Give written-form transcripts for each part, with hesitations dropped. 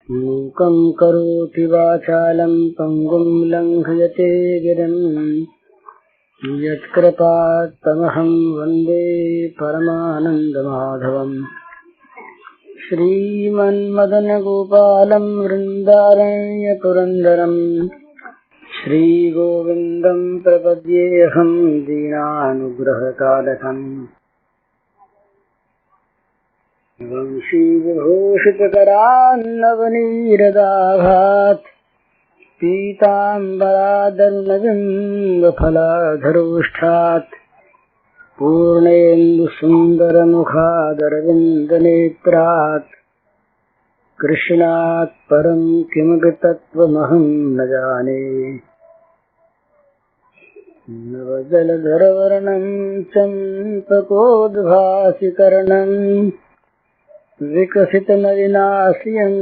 मूकं करोति वाचालं पंगुं लंघयते गिरिं यत्कृपात्तमहं वन्दे परमानन्दमाधवम्। श्रीमन्मदनगोपालं वृन्दारण्यपुरन्दरं श्रीगोविन्दं प्रपद्येऽहं दीनानुग्रहकालकम्। वंशीविभूषितकरान्नवनीरदाभात् पीताम्बरादर्णबिम्बफलाधरोष्ठात् पूर्णेन्दुसुन्दरमुखादरविन्दनेत्रात् कृष्णात् परं किमपि तत्त्वमहं न जाने। नवजलधरवर्णं चम्पकोद्भासिकर्णं विकसितनलिनास्यं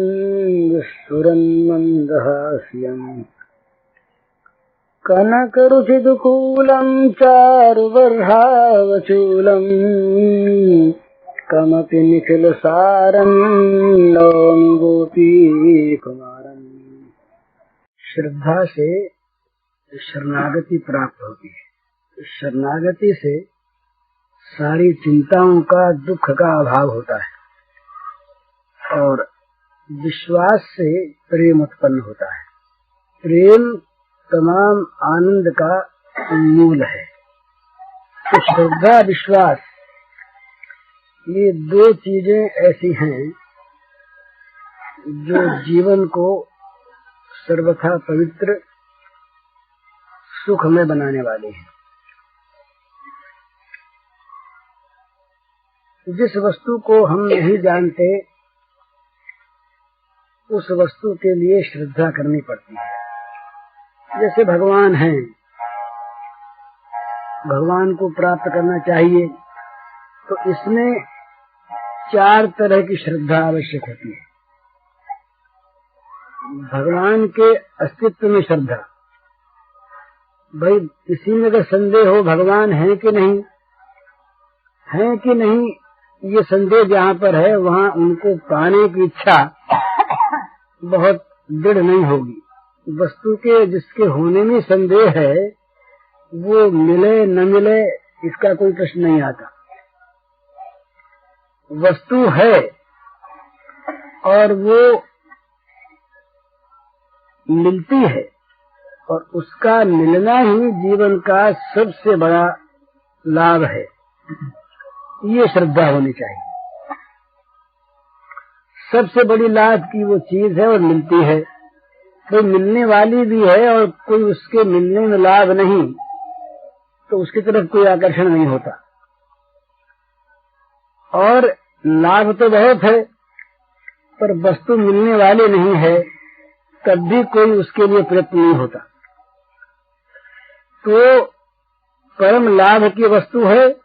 स्फुरन्मन्दहास्यं कनकरुचिदुकूलं चारुबर्हावचूलं कमपि निखिलसारं नौमि गोपीकुमारम्। श्रद्धा से शरणागति प्राप्त होती है। शरणागति से सारी चिंताओं का, दुख का अभाव होता है और विश्वास से प्रेम उत्पन्न होता है। प्रेम तमाम आनंद का मूल है। तो श्रद्धा विश्वास ये दो चीजें ऐसी हैं जो जीवन को सर्वथा पवित्र सुख में बनाने वाली है। जिस वस्तु को हम नहीं जानते उस वस्तु के लिए श्रद्धा करनी पड़ती है। जैसे भगवान हैं, भगवान को प्राप्त करना चाहिए तो इसमें 4 तरह की श्रद्धा आवश्यक होती है। भगवान के अस्तित्व में श्रद्धा, भाई इसी में अगर संदेह हो भगवान है कि नहीं, ये संदेह जहाँ पर है वहाँ उनको पाने की इच्छा बहुत दृढ़ नहीं होगी। वस्तु के जिसके होने में संदेह है वो मिले न मिले इसका कोई प्रश्न नहीं आता। वस्तु है और वो मिलती है और उसका मिलना ही जीवन का सबसे बड़ा लाभ है। ये श्रद्धा होनी चाहिए। सबसे बड़ी लाभ की वो चीज है और मिलती है, तो मिलने वाली भी है और कोई उसके मिलने में लाभ नहीं तो उसकी तरफ कोई आकर्षण नहीं होता। और लाभ तो बहुत है पर वस्तु मिलने वाली नहीं है तब भी कोई उसके लिए प्रयत्न नहीं होता। तो परम लाभ की वस्तु है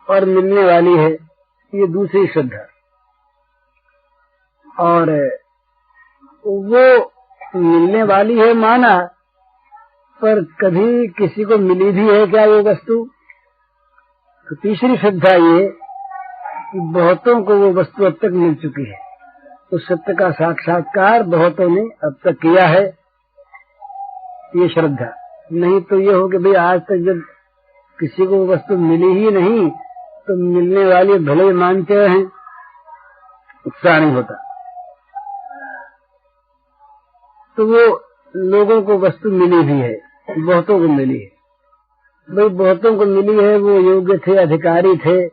और मिलने वाली है, ये दूसरी श्रद्धा। और वो मिलने वाली है माना, पर कभी किसी को मिली भी है क्या वो वस्तु? तो तीसरी श्रद्धा ये कि बहुतों को वो वस्तु अब तक मिल चुकी है, उस सत्य का साक्षात्कार बहुतों ने अब तक किया है, ये श्रद्धा। नहीं तो ये हो कि भाई आज तक जब किसी को वस्तु मिली ही नहीं तो मिलने वाले भले मानते हैं, उत्साह नहीं होता। तो वो लोगों को वस्तु मिली भी है, बहुतों को मिली है। भाई बहुतों को मिली है, वो योग्य थे, अधिकारी थे,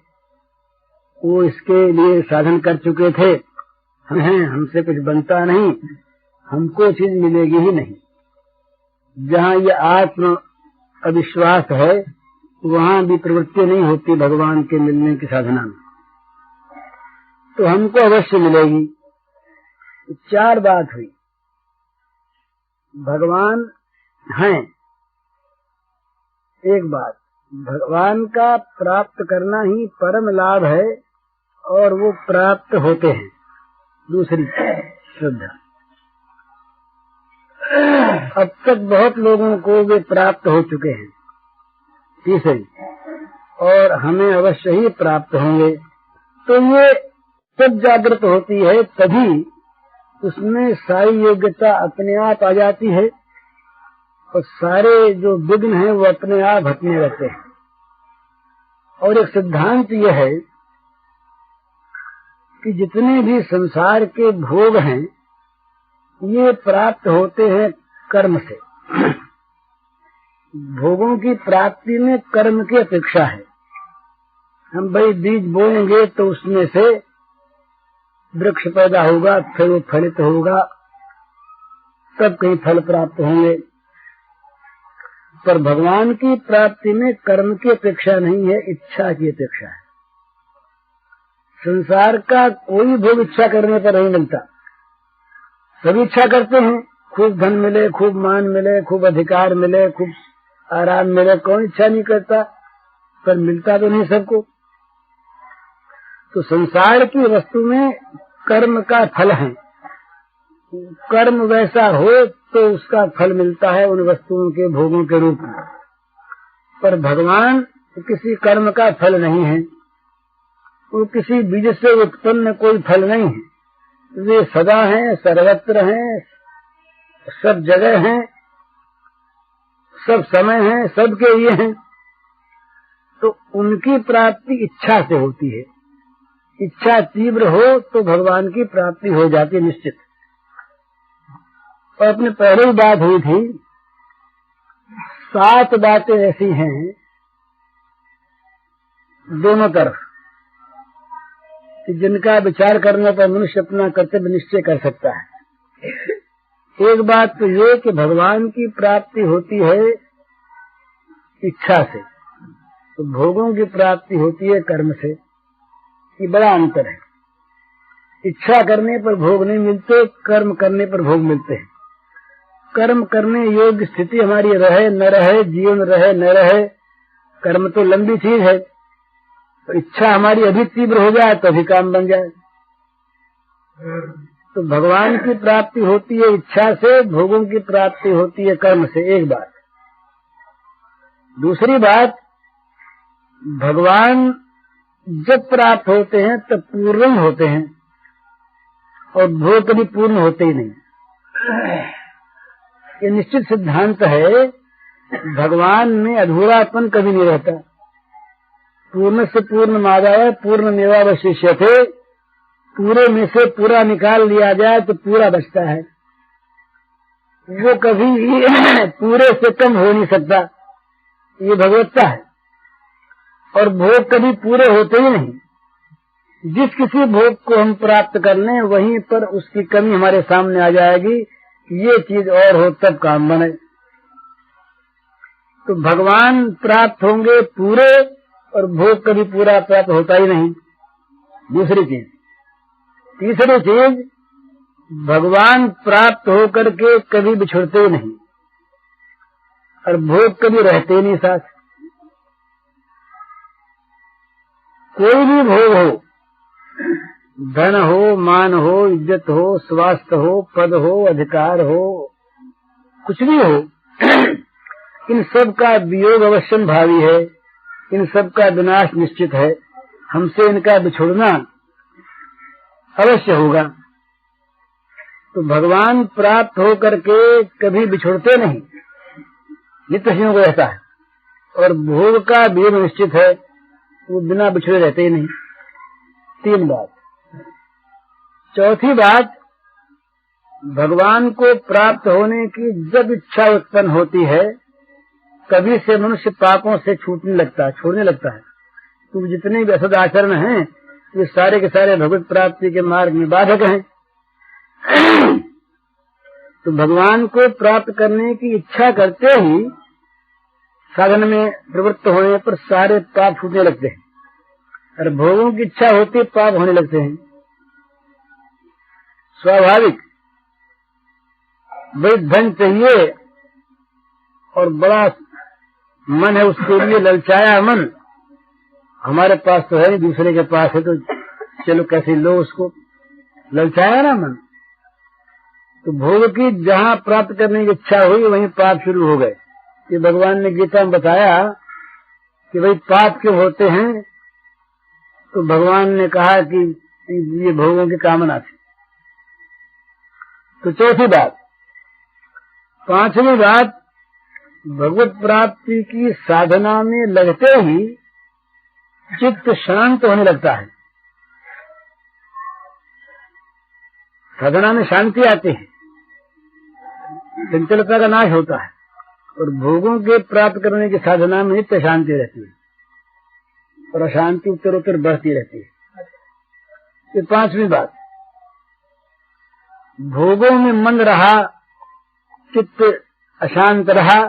वो इसके लिए साधन कर चुके थे। हमसे कुछ बनता नहीं, हमको चीज मिलेगी ही नहीं। जहाँ ये आत्म अविश्वास है वहाँ भी प्रवृत्ति नहीं होती भगवान के मिलने की साधना में, तो हमको अवश्य मिलेगी। 4 बात हुई, भगवान हैं, एक बात भगवान का प्राप्त करना ही परम लाभ है और वो प्राप्त होते हैं, दूसरी श्रद्धा। अब तक बहुत लोगों को वे प्राप्त हो चुके हैं, तीसरी, और हमें अवश्य ही प्राप्त होंगे। तो ये जब जागृत होती है तभी उसमें सारी योग्यता अपने आप आ जाती है और सारे जो विघ्न हैं वो अपने आप हटने लगते हैं। और एक सिद्धांत यह है कि जितने भी संसार के भोग हैं ये प्राप्त होते हैं कर्म से। भोगों की प्राप्ति में कर्म की अपेक्षा है। हम भाई बीज बोएंगे तो उसमें से वृक्ष पैदा होगा, फिर वो फलित होगा, तब कहीं फल प्राप्त होंगे। पर भगवान की प्राप्ति में कर्म की अपेक्षा नहीं है, इच्छा की अपेक्षा है। संसार का कोई भोग इच्छा करने पर नहीं मिलता। सभी इच्छा करते हैं, खूब धन मिले, खूब मान मिले, खूब अधिकार मिले, खूब आराम मिले। कौन इच्छा नहीं करता? पर मिलता तो नहीं सबको। तो संसार की वस्तु में कर्म का फल है। कर्म वैसा हो तो उसका फल मिलता है उन वस्तुओं के भोगों के रूप में। पर भगवान किसी कर्म का फल नहीं है, वो किसी बीज से उत्पन्न कोई फल नहीं है। वे सदा हैं, सर्वत्र हैं, सब जगह हैं, सब समय हैं, सबके लिए हैं। तो उनकी प्राप्ति इच्छा से होती है। इच्छा तीव्र हो तो भगवान की प्राप्ति हो जाती है निश्चित। और अपने पहले ही बात हुई थी, 7 बातें ऐसी हैं दोनों तरफ कि जिनका विचार करने पर मनुष्य अपना कर्तव्य निश्चय कर सकता है। एक बात तो ये कि भगवान की प्राप्ति होती है इच्छा से, तो भोगों की प्राप्ति होती है कर्म से। ये बड़ा अंतर है। इच्छा करने पर भोग नहीं मिलते, कर्म करने पर भोग मिलते हैं। कर्म करने योग्य स्थिति हमारी रहे न रहे, जीवन रहे न रहे, कर्म तो लंबी चीज है। तो इच्छा हमारी अभी तीव्र हो जाए तो अभी काम बन जाए। तो भगवान की प्राप्ति होती है इच्छा से, भोगों की प्राप्ति होती है कर्म से। एक बात। दूसरी बात, भगवान जब प्राप्त होते हैं तब पूर्ण होते हैं और भोग कभी पूर्ण होते ही नहीं। ये निश्चित सिद्धांत है। भगवान में अधूरापन कभी नहीं रहता। पूर्ण से पूर्ण मादाय पूर्ण मेवावशिष्यते, पूरे में से पूरा निकाल लिया जाए तो पूरा बचता है। वो कभी पूरे से कम हो नहीं सकता। ये भगवत्ता है। और भोग कभी पूरे होते ही नहीं। जिस किसी भोग को हम प्राप्त कर लें वहीं पर उसकी कमी हमारे सामने आ जाएगी। ये चीज और हो तब काम बने। तो भगवान प्राप्त होंगे पूरे और भोग कभी पूरा प्राप्त होता ही नहीं। दूसरी चीज। तीसरी चीज, भगवान प्राप्त होकर के कभी बिछुड़ते ही नहीं और भोग कभी रहते ही नहीं साथ। कोई भी भोग हो, धन हो, मान हो, इज्जत हो, स्वास्थ्य हो, पद हो, अधिकार हो, कुछ भी हो, इन सब का वियोग अवश्यम भावी है। इन सब का विनाश निश्चित है। हमसे इनका बिछुड़ना अवश्य होगा। तो भगवान प्राप्त हो करके कभी बिछुड़ते नहीं, नित्य को रहता है। और भोग का वियोग निश्चित है, वो बिना बिछड़े रहते ही नहीं। 3 बात। चौथी बात, भगवान को प्राप्त होने की जब इच्छा उत्पन्न होती है कभी से मनुष्य पापों से छोड़ने लगता है। तो जितने भी असद आचरण हैं ये सारे के सारे भगवत प्राप्ति के मार्ग में बाधक हैं। तो भगवान को प्राप्त करने की इच्छा करते ही साधन में प्रवृत्त होने पर सारे पाप छूटने लगते हैं और भोगों की इच्छा होती पाप होने लगते हैं। स्वाभाविक। भाई धन चाहिए और बड़ा मन है उसके लिए, ललचाया मन, हमारे पास तो है नहीं दूसरे के पास है तो चलो कैसे लो उसको, ललचाया ना मन। तो भोग की जहाँ प्राप्त करने की इच्छा हुई वहीं पाप शुरू हो गए। ये भगवान ने गीता में बताया कि भाई पाप क्यों होते हैं। तो भगवान ने कहा कि ये भोगों की कामना थी। तो चौथी बात। पांचवी बात, भगवत प्राप्ति की साधना में लगते ही चित्त शांत होने लगता है। साधना में शांति आती है, चंचलता का नाश होता है और भोगों के प्राप्त करने की साधना में नित्य शांति रहती है और अशांति उत्तरोत्तर बढ़ती रहती है। ये पांचवी बात। भोगों में मन रहा, चित्त अशांत रहा,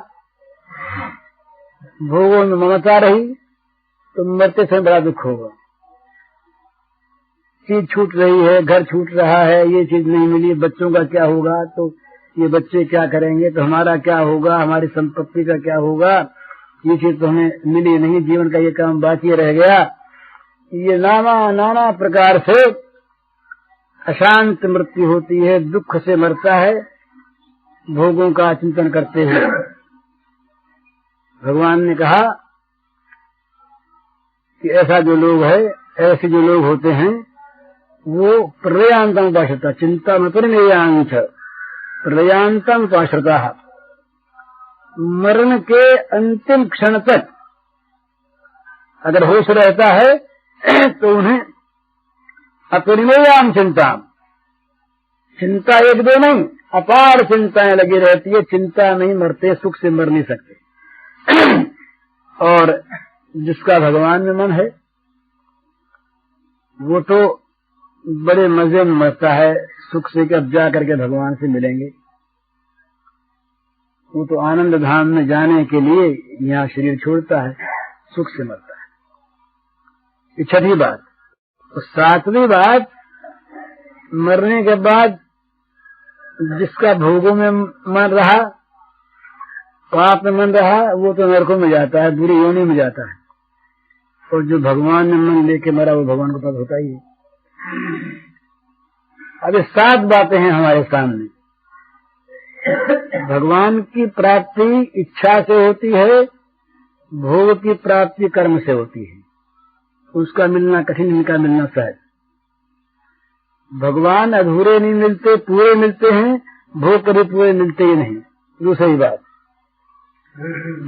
भोगों में ममता रही, तो मरते समय बड़ा दुख होगा। चीज छूट रही है, घर छूट रहा है, ये चीज नहीं मिली, बच्चों का क्या होगा, तो ये बच्चे क्या करेंगे, तो हमारा क्या होगा, हमारी संपत्ति का क्या होगा, ये चीज तो हमें मिली नहीं, जीवन का ये काम बाकी रह गया। ये नाना प्रकार से अशांत मृत्यु होती है, दुख से मरता है भोगों का चिंतन करते हुए। भगवान ने कहा कि ऐसा जो लोग है, ऐसे जो लोग होते हैं वो प्रलयांतम उपाश्रिता, चिंता में परिमेयांश प्रलयांतम उपाश्रिता, मरण के अंतिम क्षण तक अगर होश रहता है तो उन्हें अपरिमेयाम चिंता एक दो नहीं, अपार चिंताएं लगी रहती है। चिंता नहीं मरते, सुख से मर नहीं सकते। और जिसका भगवान में मन है वो तो बड़े मजे में मरता है, सुख से कि अब जा करके भगवान से मिलेंगे। वो तो आनंद धाम में जाने के लिए यहाँ शरीर छोड़ता है, सुख से मरता है। ये छठी बात। तो सातवीं बात, मरने के बाद जिसका भोगों में मन रहा, पाप में मन रहा, वो तो नरकों में जाता है, बुरी योनि में जाता है। और जो भगवान में मन लेके मरा वो भगवान को पता होता ही है। अब 7 बातें हैं हमारे सामने। भगवान की प्राप्ति इच्छा से होती है, भोग की प्राप्ति कर्म से होती है। उसका मिलना कठिन, इनका मिलना सहज। भगवान अधूरे नहीं मिलते, पूरे मिलते हैं, भोग कभी पूरे मिलते ही नहीं। दूसरी बात,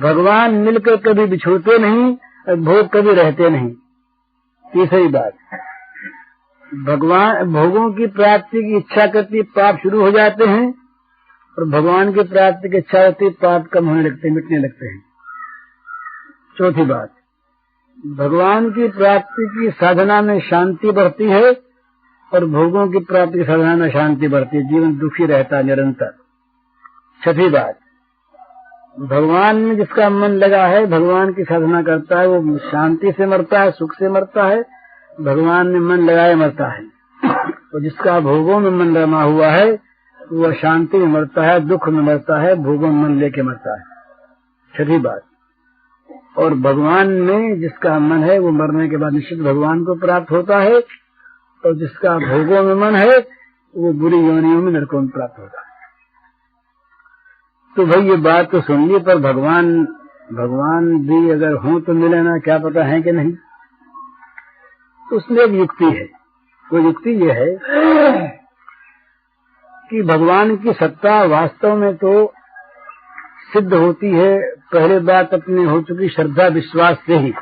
भगवान मिलकर कभी बिछोते नहीं, भोग कभी रहते नहीं। तीसरी बात, भगवान भोगों की प्राप्ति की इच्छा करती, पाप शुरू हो जाते हैं, और भगवान की प्राप्ति की इच्छा होती, पाप कम होने लगते, मिटने लगते हैं। चौथी बात, भगवान की प्राप्ति की साधना में शांति बढ़ती है और भोगों की प्राप्ति की साधना में शांति बढ़ती है, जीवन दुखी रहता है निरंतर। छठी बात, भगवान में जिसका मन लगा है, भगवान की साधना करता है, वो शांति से मरता है, सुख से मरता है, भगवान में मन लगाए मरता है। और जिसका भोगों में मन रमा हुआ है वो शांति में मरता है, दुख में मरता है, भोगों में मन लेके मरता है। छठी बात, और भगवान में जिसका मन है वो मरने के बाद निश्चित भगवान को प्राप्त होता है, और जिसका भोगों में मन है वो बुरी योनियों में नरकों में प्राप्त होता है। तो भाई ये बात तो सुन ली, पर भगवान भी अगर हो तो मिले ना, क्या पता है कि नहीं। तो उसमें एक युक्ति है। वो युक्ति ये है कि भगवान की सत्ता वास्तव में तो सिद्ध होती है, पहले बात अपने हो चुकी श्रद्धा विश्वास से ही,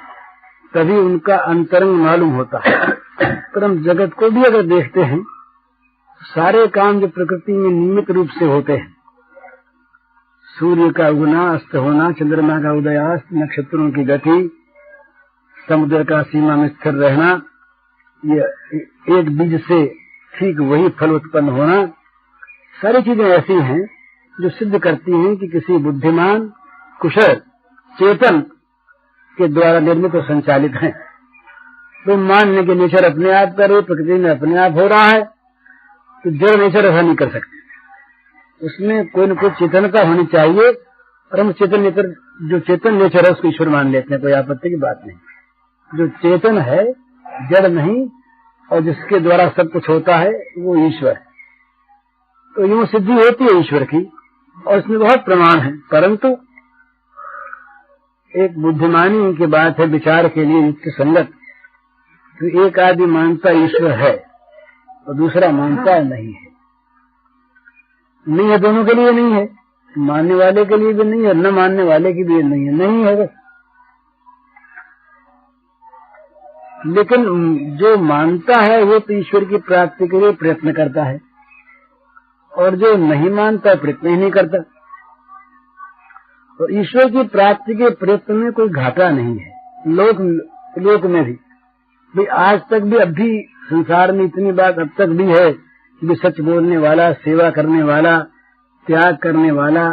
तभी उनका अंतरंग मालूम होता है। पर हम जगत को भी अगर देखते हैं, सारे काम जो प्रकृति में नियमित रूप से होते हैं, सूर्य का उगना, अस्त होना, चंद्रमा का उदयास्त, नक्षत्रों की गति, समुद्र का सीमा में स्थिर रहना, ये एक बीज से ठीक वही फल उत्पन्न होना, सारी चीजें ऐसी हैं जो सिद्ध करती हैं कि किसी बुद्धिमान कुशल चेतन के द्वारा निर्मित और संचालित हैं। तो मान लें कि नेचर अपने आप करे, प्रकृति में अपने आप हो रहा है, तो जड़ नेचर ऐसा नहीं कर सकती। उसमें कोई न कोई चेतनता होनी चाहिए, और हम जो चेतन नेचर है उसको ईश्वर मान लेते हैं, कोई आपत्ति की बात नहीं। जो चेतन है, जड़ नहीं, और जिसके द्वारा सब कुछ होता है वो ईश्वर है। तो यूं सिद्धि होती है ईश्वर की, और इसमें बहुत प्रमाण है। परंतु एक बुद्धिमानी की बात है, विचार के लिए युक्त संगत, तो एक आदमी मानता ईश्वर है और दूसरा मानता नहीं है। नहीं है, दोनों के लिए नहीं है, मानने वाले के लिए भी नहीं है, न मानने वाले के लिए नहीं है, नहीं है बस। लेकिन जो मानता है वो तो ईश्वर की प्राप्ति के लिए प्रयत्न करता है, और जो नहीं मानता प्रयत्न ही नहीं करता। और ईश्वर की प्राप्ति के प्रयत्न में कोई घाटा नहीं है, लोक में भी। भाई आज तक भी, अब भी संसार में इतनी बात अब तक भी है कि सच बोलने वाला, सेवा करने वाला, त्याग करने वाला,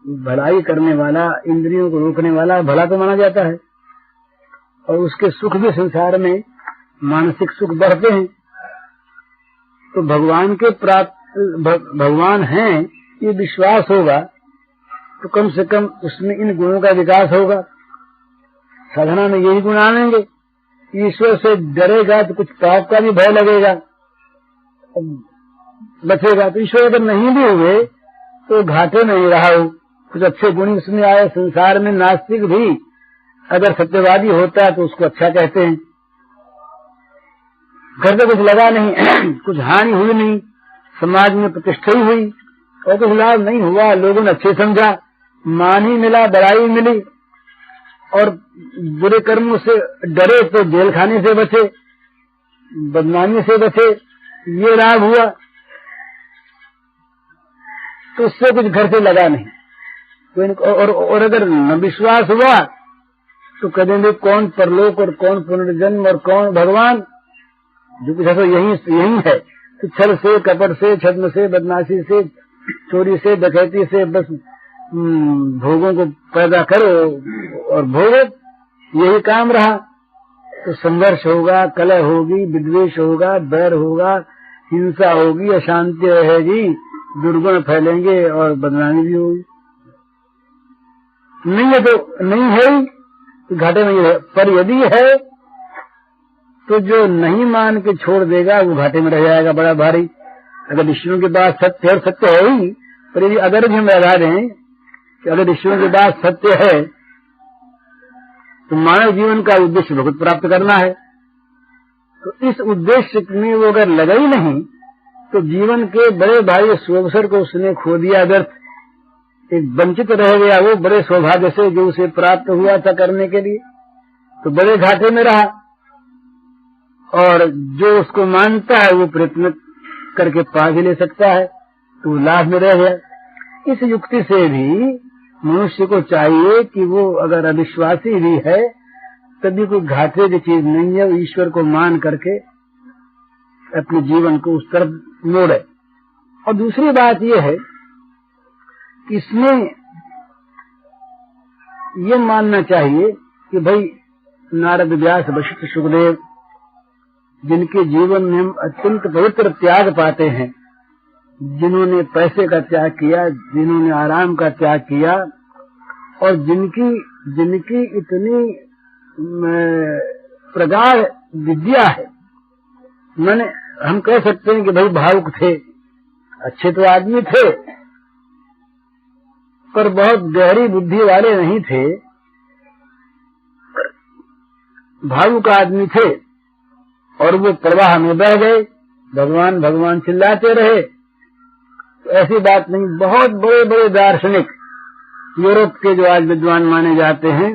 भलाई करने वाला, इंद्रियों को रोकने वाला भला तो माना जाता है, और उसके सुख भी संसार में मानसिक सुख बढ़ते हैं। तो भगवान के भगवान हैं ये विश्वास होगा तो कम से कम उसमें इन गुणों का विकास होगा। साधना में यही गुण आनेंगे। ईश्वर से डरेगा तो कुछ पाप का भी भय लगेगा, बचेगा। तो ईश्वर अगर नहीं भी हुए तो घाटे नहीं रहा हो, कुछ अच्छे गुण उसमें आए। संसार में नास्तिक भी अगर सत्यवादी होता है तो उसको अच्छा कहते हैं। घर पे कुछ लगा नहीं, कुछ हानि हुई नहीं, समाज में प्रतिष्ठा ही हुई और कुछ लाभ नहीं हुआ, लोगों ने अच्छे समझा, मान ही मिला, बड़ाई मिली, और बुरे कर्मों से डरे तो जेल खाने से बचे, बदनामी से बचे, ये लाभ हुआ। तो उससे कुछ घर से लगा नहीं। और अगर न विश्वास हुआ तो कहेंगे कौन परलोक और कौन पुनर्जन्म और कौन भगवान, जो कुछ है तो यही है। तो छल से, कपट से, छद्म से, बदमाशी से, चोरी से, डकैती से बस भोगों को पैदा करो और भोगो, यही काम रहा। तो संघर्ष होगा, कलह होगी, विद्वेष होगा, बैर होगा, हिंसा होगी, अशांति रहेगी, दुर्गुण फैलेंगे और बदनामी भी होगी। नहीं है तो नहीं है, तो घाटे नहीं है। पर यदि है तो जो नहीं मान के छोड़ देगा वो घाटे में रह जाएगा बड़ा भारी। अगर ईश्वरों के बात सत्य है, और सत्य है ही, पर यदि अगर भी हम लगा दें कि अगर ईश्वरों के बात सत्य है तो मानव जीवन का उद्देश्य भगवत प्राप्त करना है, तो इस उद्देश्य में वो अगर लगा ही नहीं तो जीवन के बड़े भारी सुअवसर को उसने खो दिया, व्यर्थ, एक वंचित रह गया वो बड़े सौभाग्य से जो उसे प्राप्त हुआ था करने के लिए, तो बड़े घाटे में रहा। और जो उसको मानता है वो प्रयत्न करके पा भी ले सकता है, तो लाभ में रह गया। इस युक्ति से भी मनुष्य को चाहिए कि वो अगर अविश्वासी भी है तभी कोई घाटे की चीज नहीं है, ईश्वर को मान करके अपने जीवन को उस तरफ मोड़े। और दूसरी बात यह है कि इसमें ये मानना चाहिए कि भाई नारद, व्यास, वशिष्ठ, सुखदेव, जिनके जीवन में हम अत्यंत पवित्र त्याग पाते हैं, जिन्होंने पैसे का त्याग किया, जिन्होंने आराम का त्याग किया, और जिनकी इतनी प्रगाढ़ विद्या है, मैंने हम कह सकते हैं कि भाई भावुक थे, अच्छे तो आदमी थे पर बहुत गहरी बुद्धि वाले नहीं थे, भावुक आदमी थे, और वो प्रवाह में बह गए, भगवान भगवान चिल्लाते रहे। तो ऐसी बात नहीं। बहुत बड़े बड़े दार्शनिक यूरोप के जो आज विद्वान माने जाते हैं,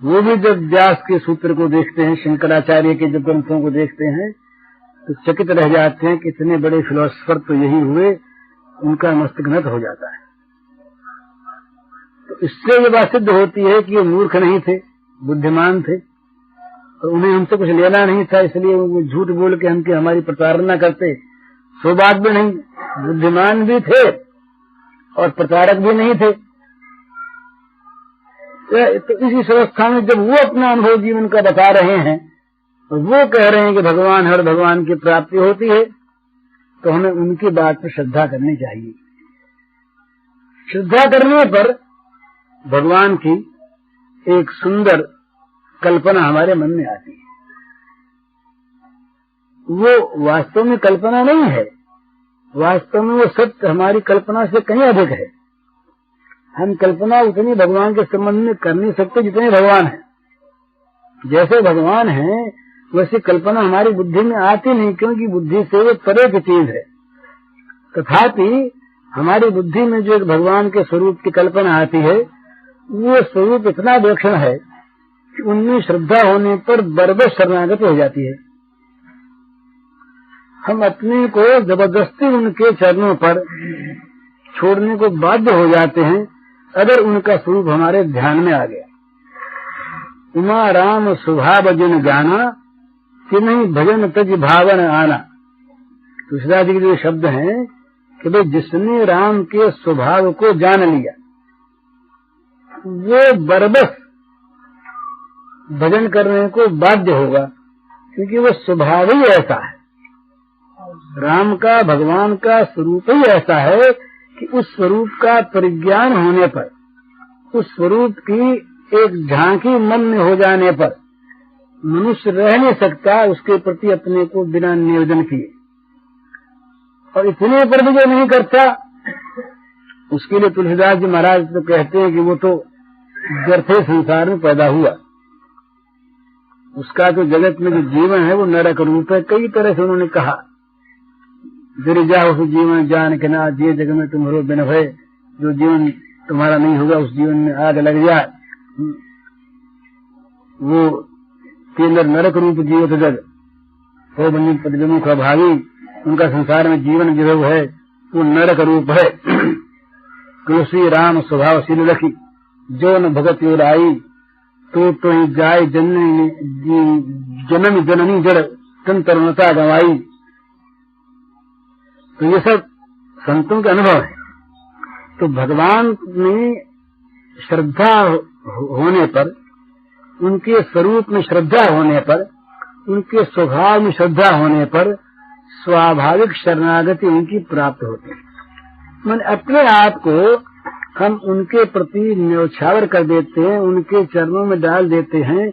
वो भी जब व्यास के सूत्र को देखते हैं, शंकराचार्य के जब ग्रंथों को देखते हैं, तो चकित रह जाते हैं कि इतने बड़े फिलोसफर तो यही हुए, उनका मस्तक नत हो जाता है। तो इससे ये बात सिद्ध होती है कि ये मूर्ख नहीं थे, बुद्धिमान थे, और उन्हें हमसे कुछ लेना नहीं था, इसलिए वो झूठ बोल के हमारी प्रताड़ना करते। सो बात भी नहीं, बुद्धिमान भी थे और प्रताड़क भी नहीं थे। तो इस अवस्था में जब वो अपना अनुभव जीवन का बता रहे हैं, तो वो कह रहे हैं कि भगवान है और भगवान की प्राप्ति होती है, तो हमें उनकी बात पर श्रद्धा करनी चाहिए। श्रद्धा करने पर भगवान की एक सुंदर कल्पना हमारे मन में आती है। वो वास्तव में कल्पना नहीं है, वास्तव में वो सत्य हमारी कल्पना से कहीं अधिक है। हम कल्पना उतनी भगवान के संबंध में कर नहीं सकते जितने भगवान हैं। जैसे भगवान हैं वैसे कल्पना हमारी बुद्धि में आती नहीं, क्योंकि बुद्धि से वो परे की चीज है। तथापि हमारी बुद्धि में जो एक भगवान के स्वरूप की कल्पना आती है, वो स्वरूप इतना विलक्षण है कि उनमें श्रद्धा होने पर बरबस शरणागत हो जाती है। हम अपने को जबरदस्ती उनके चरणों पर छोड़ने को बाध्य हो जाते हैं अगर उनका स्वरूप हमारे ध्यान में आ गया। उमा राम स्वभाव जिन जाना कि नहीं भजन तज भावन आना। तुलसीदास जी के जो शब्द हैं कि भाई जिसने राम के स्वभाव को जान लिया वो बरबस भजन करने को बाध्य होगा, क्योंकि वो स्वभाव ही ऐसा है। राम का, भगवान का स्वरूप ही ऐसा है कि उस स्वरूप का परिज्ञान होने पर, उस स्वरूप की एक झांकी मन में हो जाने पर मनुष्य रह नहीं सकता उसके प्रति अपने को बिना नियोजन किए। और इतने पर भी जो नहीं करता, उसके लिए तुलसीदास जी महाराज तो कहते हैं कि वो तो व्यर्थे संसार में पैदा हुआ। उसका तो जगत में जो जीवन है वो नरक रूप है। कई तरह से उन्होंने कहा, जरी जाओ उस जीवन जान के ना जिए जग में तुम्हारो बिन भय। जो जीवन तुम्हारा नहीं होगा उस जीवन में आग लग जाए, वो केंद्र नरक रूप जीवत जग हो बनी पदविमुख अभावी। उनका संसार में जीवन जो है वो नरक रूप है। तुलसी राम स्वभावशील रखी जो न भगत योर आई, तो ही जाय जननी जननी जड़ तन तरुणता गंवाई। तो ये सब संतों के अनुभव है। तो भगवान में श्रद्धा होने पर, उनके स्वरूप में श्रद्धा होने पर, उनके स्वभाव में श्रद्धा होने पर स्वाभाविक शरणागति उनकी प्राप्त होती है। मैंने अपने आप को हम उनके प्रति न्यौछावर कर देते हैं, उनके चरणों में डाल देते हैं।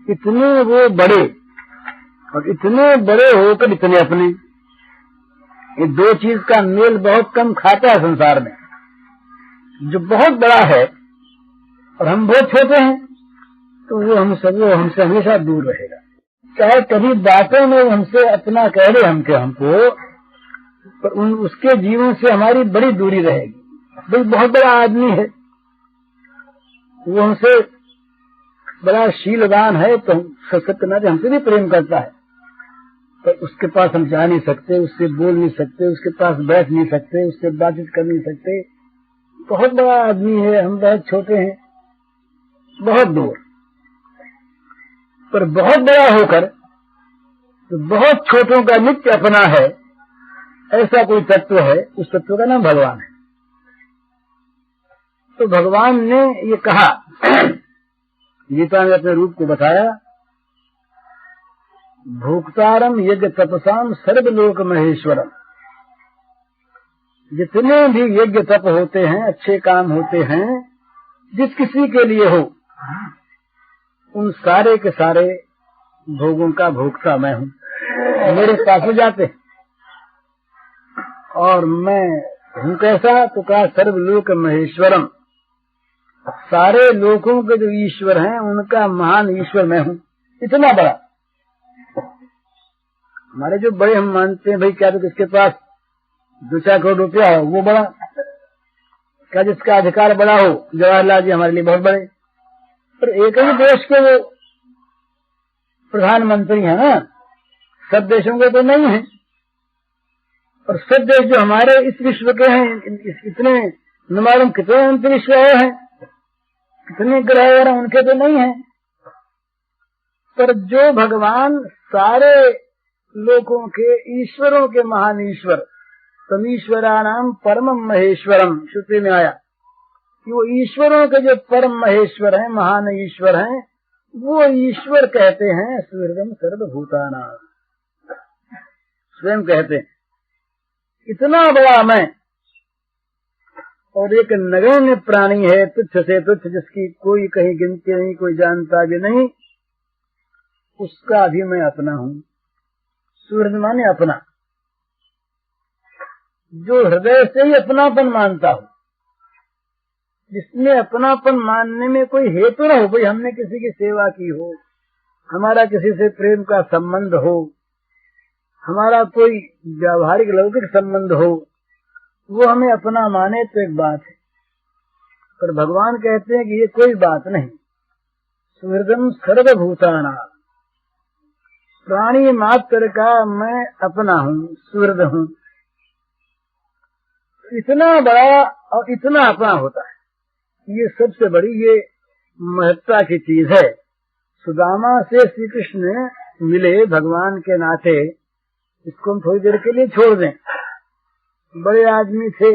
इतने वो बड़े और इतने बड़े होकर इतने अपने, ये दो चीज का मेल बहुत कम खाता है संसार में। जो बहुत बड़ा है और हम बहुत छोटे हैं तो वो हमसे हमेशा दूर रहेगा। चाहे कभी बातों में हमसे अपना कह दे हमको, पर उसके जीवन से हमारी बड़ी दूरी रहेगी। भाई बहुत बड़ा आदमी है, वो हमसे बड़ा शीलवान है, तो सत्यनारायण हमसे भी प्रेम करता है, पर उसके पास हम जा नहीं सकते, उससे बोल नहीं सकते, उसके पास बैठ नहीं सकते, उससे बातचीत कर नहीं सकते। बहुत बड़ा आदमी है, हम बहुत छोटे हैं, बहुत दूर। पर बहुत बड़ा होकर तो बहुत छोटों का नित्य अपना है, ऐसा कोई तत्व है, उस तत्व का नाम भगवान है। तो भगवान ने ये कहा, गीता में अपने रूप को बताया, भोक्तारम यज्ञ तपसाम सर्वलोक महेश्वरम। जितने भी यज्ञ तप होते हैं, अच्छे काम होते हैं, जिस किसी के लिए हो, उन सारे के सारे भोगों का भोक्ता मैं हूँ। मेरे पास में जाते हैं और मैं हूँ कैसा, तो कहा सर्वलोक महेश्वरम। सारे लोगों के जो ईश्वर हैं उनका महान ईश्वर मैं हूँ। इतना बड़ा। हमारे जो बड़े हम मानते हैं, भाई क्या तो किसके पास 2-4 करोड़ रुपया हो वो बड़ा, क्या जिसका अधिकार बड़ा हो, जवाहरलाल जी हमारे लिए बहुत बड़े। पर एक ही देश के वो प्रधानमंत्री हैं ना, सब देशों के तो नहीं है। और सब देश जो हमारे इस विश्व के हैं, इतने न मालूम कितने अंतरिक्ष हैं, कितने ग्रह वगैरह उनके तो नहीं है। पर जो भगवान सारे लोगों के ईश्वरों के महान ईश्वर, तमीश्वराणाम परमम महेश्वरम, श्रुति में आया कि वो ईश्वरों के जो परम महेश्वर हैं, महान ईश्वर हैं, वो ईश्वर कहते हैं सुहृदम सर्वभूतानां। स्वयं कहते हैं इतना बड़ा मैं, और एक नगण्य प्राणी है, तुच्छ से तुच्छ, जिसकी कोई कहीं गिनती नहीं, कोई जानता भी नहीं, उसका भी मैं अपना हूँ। सुहृद माने अपना, जो हृदय से ही अपनापन मानता हो, जिसमें अपनापन मानने में कोई हेतु न हो, भाई हमने किसी की सेवा की हो, हमारा किसी से प्रेम का संबंध हो, हमारा कोई व्यावहारिक लौकिक संबंध हो, वो हमें अपना माने तो एक बात है, पर भगवान कहते हैं कि ये कोई बात नहीं। सुहृदम सर्वभूताना, प्राणी मात्र का मैं अपना हूँ, सुहृद हूँ। इतना बड़ा और इतना अपना होता है, ये सबसे बड़ी ये महत्ता की चीज है। सुदामा से श्री कृष्ण मिले भगवान के नाते, इसको हम थोड़ी देर के लिए छोड़ दें। बड़े आदमी थे,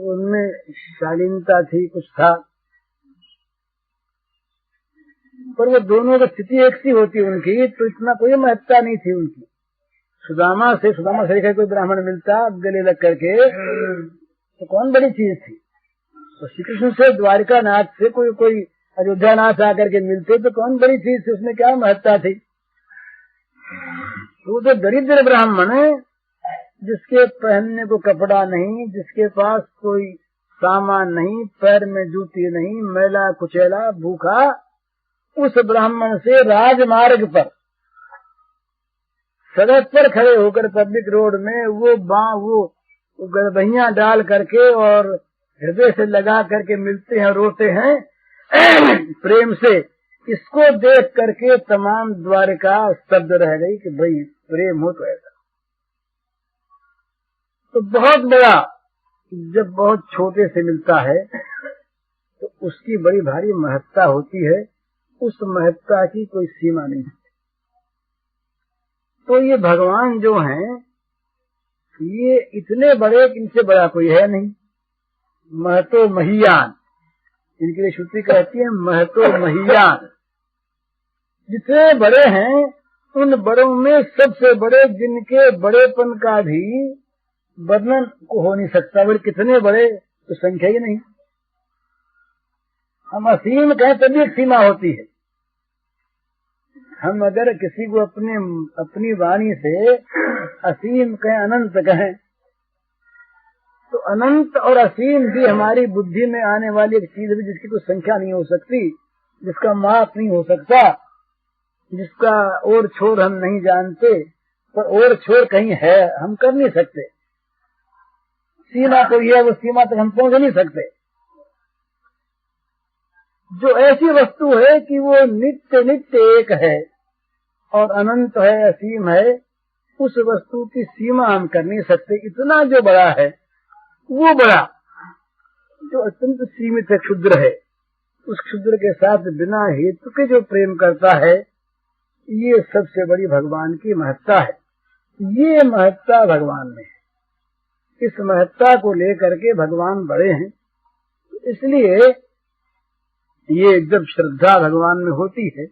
उनमें शालीनता थी, कुछ था, पर वो दोनों की स्थिति एक सी होती उनकी, तो इतना कोई महत्ता नहीं थी उनकी। सुदामा से कोई ब्राह्मण मिलता गले लग करके तो कौन बड़ी चीज थी। तो श्री कृष्ण से द्वारिका नाथ से कोई अयोध्या नाथ आकर के मिलते तो कौन बड़ी चीज थी, उसमें क्या महत्ता थी। तो दरिद्र ब्राह्मण, जिसके पहनने को कपड़ा नहीं, जिसके पास कोई सामान नहीं, पैर में जूती नहीं, मैला कुचैला भूखा, उस ब्राह्मण से राजमार्ग पर सड़क पर खड़े होकर पब्लिक रोड में वो गरबैया डाल करके और हृदय से लगा करके मिलते हैं, रोते हैं प्रेम से। इसको देख करके तमाम द्वारिका शब्द रह गई कि भाई प्रेम हो तो ऐसा। तो बहुत बड़ा जब बहुत छोटे से मिलता है तो उसकी बड़ी भारी महत्ता होती है, उस महत्ता की कोई सीमा नहीं है। तो ये भगवान जो हैं ये इतने बड़े, इनसे बड़ा कोई है नहीं। महतो महियान, इनके लिए श्रुति कहती है महतो महियान। जितने बड़े हैं उन बड़ों में सबसे बड़े, जिनके बड़ेपन का भी वर्णन को हो नहीं सकता। बड़े कितने बड़े तो संख्या ही नहीं। हम असीम कहें तभी एक सीमा होती है। हम अगर किसी को अपनी वाणी से असीम कहें, अनंत कहें, तो अनंत और असीम भी हमारी बुद्धि में आने वाली एक चीज है जिसकी कोई संख्या नहीं हो सकती, जिसका माप नहीं हो सकता, जिसका और छोर हम नहीं जानते, पर और छोर कहीं है हम कर नहीं सकते। सीमा कोई है, वो सीमा तक हम पहुंच नहीं सकते। जो ऐसी वस्तु है कि वो नित्य नित्य एक है और अनंत है, असीम है, उस वस्तु की सीमा हम कर नहीं सकते। इतना जो बड़ा है वो बड़ा, जो अत्यंत सीमित है, क्षुद्र है, उस क्षुद्र के साथ बिना हेतु के जो प्रेम करता है, ये सबसे बड़ी भगवान की महत्ता है। ये महत्ता भगवान में है। इस महत्ता को लेकर के भगवान बड़े हैं। इसलिए ये जब श्रद्धा भगवान में होती है,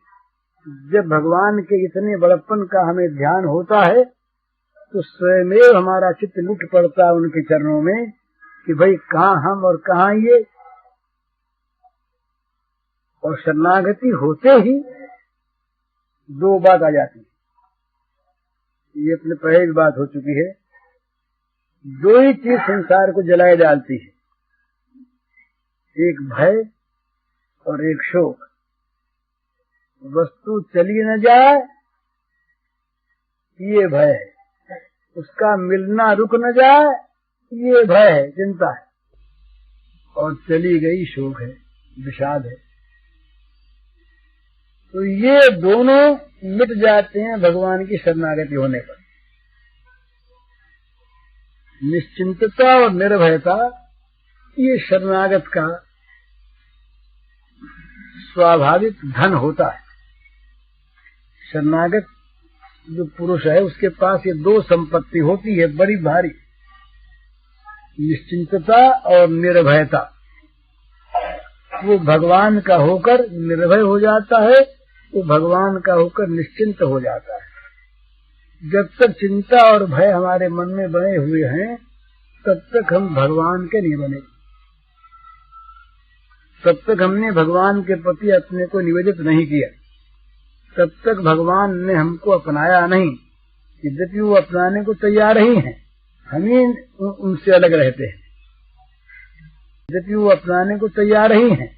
जब भगवान के इतने बड़प्पन का हमें ध्यान होता है, तो स्वयं हमारा चित्त लुट पड़ता है उनके चरणों में कि भाई कहाँ हम और कहाँ ये। और शरणागति होते ही दो बात आ जाती है। ये अपने पहले भी बात हो चुकी है। दो ही चीज संसार को जलाए डालती है, एक भय और एक शोक। वस्तु चली न जाए ये भय है, उसका मिलना रुक न जाए ये भय है, चिंता है, और चली गई शोक है, विषाद है। तो ये दोनों मिट जाते हैं भगवान की शरणागति होने पर। निश्चिंतता और निर्भयता ये शरणागत का स्वाभाविक धन होता है। शरणागत जो पुरुष है उसके पास ये दो संपत्ति होती है बड़ी भारी, निश्चिंतता और निर्भयता। वो भगवान का होकर निर्भय हो जाता है, वो भगवान का होकर निश्चिंत हो जाता है। जब तक चिंता और भय हमारे मन में बने हुए हैं तब तक हम भगवान के नहीं बने, तब तक हमने भगवान के प्रति अपने को निवेदित नहीं किया, तब तक भगवान ने हमको अपनाया नहीं। यद्यपि वो अपनाने को तैयार ही हैं, हम ही उनसे अलग रहते हैं। यद्यपि वो अपनाने को तैयार ही हैं,